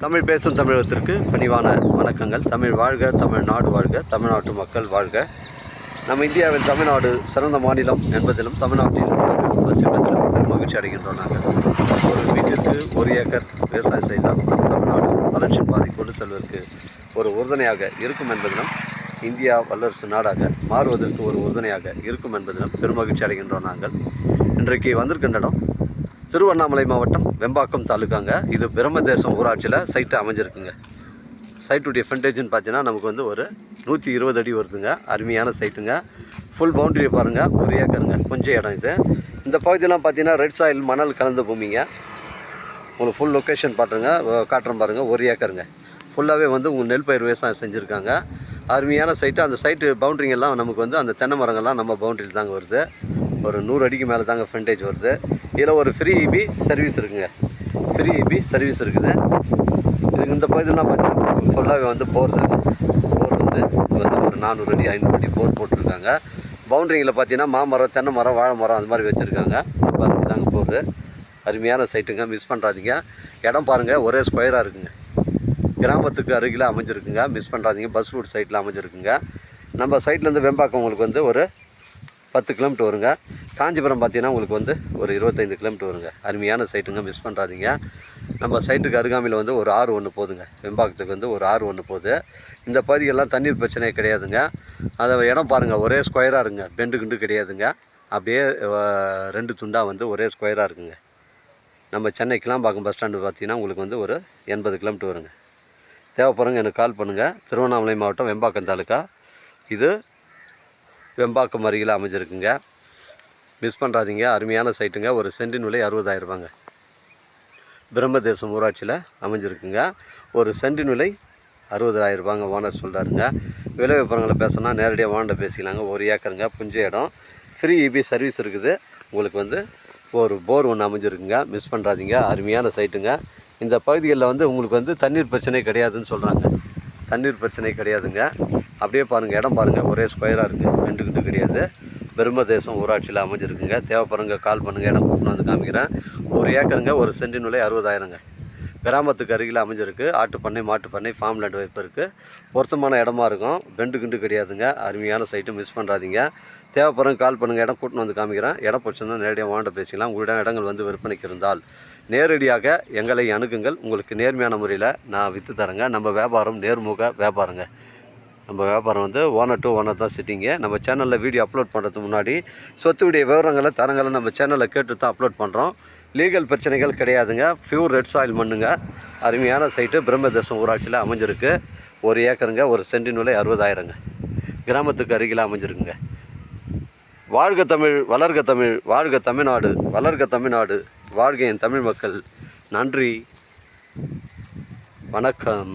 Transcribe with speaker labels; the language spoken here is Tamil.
Speaker 1: தமிழ் பேசும் தமிழகத்திற்கு பணிவான வணக்கங்கள். தமிழ் வாழ்க, தமிழ்நாடு வாழ்க, தமிழ்நாட்டு மக்கள் வாழ்க. நம்ம இந்தியாவில் தமிழ்நாடு சிறந்த மாநிலம் என்பதிலும் தமிழ்நாட்டில் வசிப்பதிலும் மகிழ்ச்சி அடைகின்றோம். நாங்கள் ஒரு வீட்டிற்கு 1 ஏக்கர் விவசாயம் செய்தால் நம் தமிழ்நாடு வளர்ச்சியின் பாதை கொண்டு செல்வதற்கு ஒரு உறுதுணையாக இருக்கும் என்பதிலும் இந்தியா வல்லரசு நாடாக மாறுவதற்கு ஒரு உறுதுணையாக இருக்கும் என்பதிலும் பெருமகிழ்ச்சி அடைகின்றோம். நாங்கள் இன்றைக்கு வந்திருக்கின்ற இடம் திருவண்ணாமலை மாவட்டம் வெம்பாக்கம் தாலுக்காங்க. இது பிரம்மதேசம் ஊராட்சியில் சைட்டு அமைஞ்சிருக்குங்க. சைட்டுடைய ஃப்ரண்டேஜ்னு பார்த்தீங்கன்னா நமக்கு வந்து ஒரு 120 அடி வருதுங்க. அருமையான சைட்டுங்க. ஃபுல் பவுண்டரியை பாருங்கள், 1 ஏக்கருங்க. கொஞ்சம் இடம் இது. இந்த பகுதியெல்லாம் பார்த்தீங்கன்னா ரெட் சாயில் மணல் கலந்த பூமிங்க. உங்களுக்கு ஃபுல் லொக்கேஷன் காட்டுறேன் பாருங்கள். 1 ஏக்கருங்க. ஃபுல்லாகவே வந்து உங்கள் நெல் பயிர் விவசாயம் செஞ்சுருக்காங்க. அருமையான சைட்டு. அந்த சைட்டு பவுண்ட்ரிங்கெல்லாம் நமக்கு வந்து அந்த தென்னை மரங்கள்லாம் நம்ம பவுண்ட்ரியில் தாங்க வருது. ஒரு 100 அடிக்கு மேலே தாங்க ஃப்ரண்டேஜ் வருது. இதில் ஒரு ஃப்ரீ இபி சர்வீஸ் இருக்குங்க. ஃப்ரீ இபி சர்வீஸ் இருக்குது. இதுக்கு இந்த பகுதியெல்லாம் பார்த்தீங்கன்னா ஃபுல்லாகவே வந்து போர் தாங்க. போர் வந்து ஒரு 400 அடி 500 அடி போர் போட்டிருக்காங்க. பவுண்ட்ரிங்கில் பார்த்தீங்கன்னா மாமரம், தென்னை மரம், வாழை மரம் அந்த மாதிரி வச்சுருக்காங்க. பாருங்க, தாங்க போர். அருமையான சைட்டுங்க, மிஸ் பண்ணுறாதீங்க. இடம் பாருங்கள், ஒரே ஸ்கொயராக இருக்குங்க. கிராமத்துக்கு அருகில் அமைஞ்சிருக்குங்க, மிஸ் பண்ணுறாதீங்க. பஸ் ரூட் சைட்டில் அமைஞ்சிருக்குங்க. நம்ம சைட்லேருந்து வெம்பாக்கம் உங்களுக்கு வந்து ஒரு 10 கிலோமீட்டர் வருங்க. காஞ்சிபுரம் பார்த்தீங்கன்னா உங்களுக்கு வந்து ஒரு 25 கிலோமீட்டர் வருங்க. அருமையான சைட்டுங்க, மிஸ் பண்ணுறாதீங்க. நம்ம சைட்டுக்கு அருகாமையில் வந்து ஒரு ஆறு ஒன்று போகுதுங்க. வெம்பாக்கத்துக்கு வந்து ஒரு ஆறு ஒன்று போகுது. இந்த பகுதியெல்லாம் தண்ணீர் பிரச்சனையே கிடையாதுங்க. அதை இடம் பாருங்கள், ஒரே ஸ்கொயராக இருக்குங்க. பெண்டு கிண்டு கிடையாதுங்க. அப்படியே 2 துண்டாக வந்து ஒரே ஸ்கொயராக இருக்குங்க. நம்ம சென்னை கிளாம்பாக்கம் பஸ் ஸ்டாண்டு பார்த்தீங்கன்னா உங்களுக்கு வந்து ஒரு 80 கிலோமீட்டர் வருங்க. தேவைப்படுறவங்க எனக்கு கால் பண்ணுங்கள். திருவண்ணாமலை மாவட்டம் வெம்பாக்கம் தாலுக்கா. இது வெம்பாக்கம் அருகில் அமைஞ்சிருக்குங்க. மிஸ் பண்ணுறாதீங்க. அருமையான சைட்டுங்க. ஒரு சென்டின் விலை 60,000 ரூபாங்க. பிரம்மதேசம் ஊராட்சியில் அமைஞ்சிருக்குங்க. ஒரு சென்டின் விலை 60,000 ரூபாங்க ஓனர் சொல்கிறாருங்க. விலை விவரங்களை பேசினா நேரடியாக ஓனர் பேசிக்கலாங்க. 1 ஏக்கருங்க, புஞ்ச இடம். ஃப்ரீ இபி சர்வீஸ் இருக்குது. உங்களுக்கு வந்து ஒரு போர் ஒன்று அமைஞ்சிருக்குங்க. மிஸ் பண்ணுறாதீங்க. அருமையான சைட்டுங்க. இந்த பகுதிகளில் வந்து உங்களுக்கு வந்து தண்ணீர் பிரச்சனை கிடையாதுன்னு சொல்கிறாங்க. தண்ணீர் பிரச்சனை கிடையாதுங்க. அப்படியே பாருங்கள், இடம் பாருங்கள், ஒரே ஸ்கொயராக இருக்குது. ரெண்டு கிடையாது. பிரம்மதேசம் ஊராட்சியில் அமைஞ்சிருக்குங்க. தேவைப்படுறவங்க கால் பண்ணுங்கள். இடம் கூப்பிட்டு வந்து காமிக்கிறேன். 1 ஏக்கருங்க, ஒரு சென்டின் விலை 60,000ங்க. கிராமத்துக்கு அருகில் அமைஞ்சிருக்கு. ஆட்டு பண்ணை, மாட்டு பண்ணை, ஃபார்ம் லேண்ட் வைப்பு இருக்குது. பொருத்தமான இடமா இருக்கும். கிண்டு கிடையாதுங்க. அருமையான சைட்டு, மிஸ் பண்ணுறாதீங்க. தேவைப்படுறவங்க கால் பண்ணுங்கள். இடம் கூட்டின்னு வந்து காமிக்கிறேன். இடம் பிடிச்சிருந்தால் நேரடியாக வாண்ட பேசிக்கலாம். உங்களிடம் இடங்கள் வந்து விற்பனைக்கு இருந்தால் நேரடியாக எங்களை அணுகுங்கள். உங்களுக்கு நேர்மையான முறையில் நான் விற்று தரேங்க. நம்ம வியாபாரம் நேர்முக வியாபாரங்க. நம்ம வியாபாரம் வந்து ஓனர் டு ஓனர் தான் சிட்டிங்க. நம்ம சேனலில் வீடியோ அப்லோட் பண்ணுறதுக்கு முன்னாடி சொத்துடைய விவரங்களை, தரங்களை நம்ம சேனலில் கேட்டு தான் அப்லோட் பண்ணுறோம். லீகல் பிரச்சனைகள் கிடையாதுங்க. பியூர் ரெட் சாயில் மண்ணுங்க. அருமையான சைட்டு பிரம்மதேசம் ஊராட்சியில் அமைஞ்சிருக்கு. 1 ஏக்கருங்க, ஒரு சென்டின் விலை 60,000ங்க. கிராமத்துக்கு அருகில் அமைஞ்சிருக்குங்க. வாழ்க தமிழ், வளர்க தமிழ், வாழ்க தமிழ்நாடு, வளர்க தமிழ்நாடு, வாழ்க என் தமிழ் மக்கள். நன்றி, வணக்கம்.